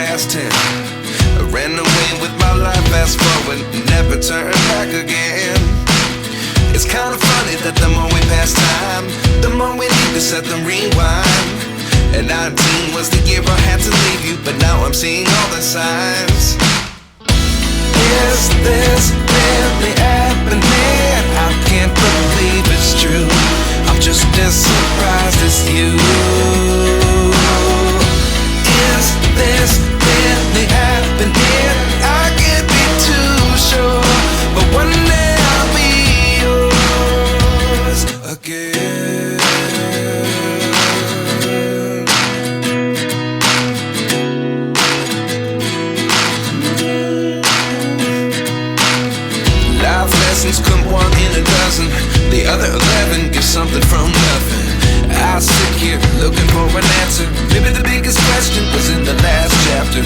past 10. I ran away with my life, fast forward, never turn back again. It's kind of funny that the more we pass time, the more we need to set them rewind. And 19 was the year I had to leave you, but now I'm seeing all the signs. Is this really happening? I can't believe it's true. I'm just as surprised as you. Is this really happening? I can't be too sure, but one day I'll be yours again. Life lessons come one in a dozen, the other 11 give something from nothing. I sit here looking for an answer. Maybe the biggest question was in the last chapter.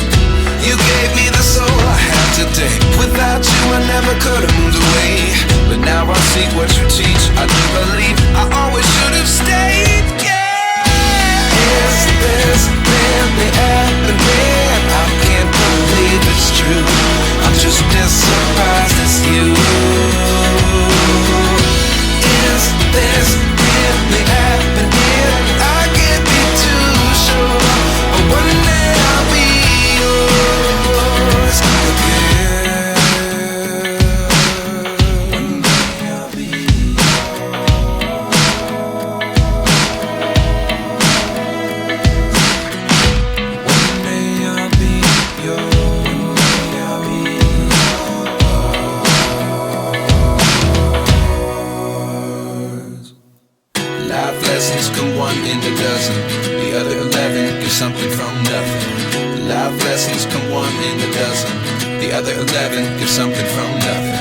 You gave me the soul I have today. Without you I never could have moved away, but now I see what you teach. I do believe I always should have stayed. Yeah. Is this really happening? I can't believe it's true. I'm just as surprised as you. Is this really happening? I can't be too sure, but one day I'll be yours again. One day I'll be yours. One day I'll be yours. I'll be yours. Life lessons come one in a dozen, the other 11 give something from nothing. Life lessons come one in a dozen, the other 11 give something from nothing.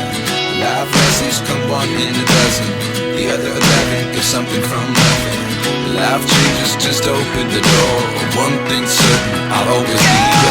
Life lessons come one in a dozen, the other 11 give something from nothing. Life changes just open the door. One thing's certain, I'll always be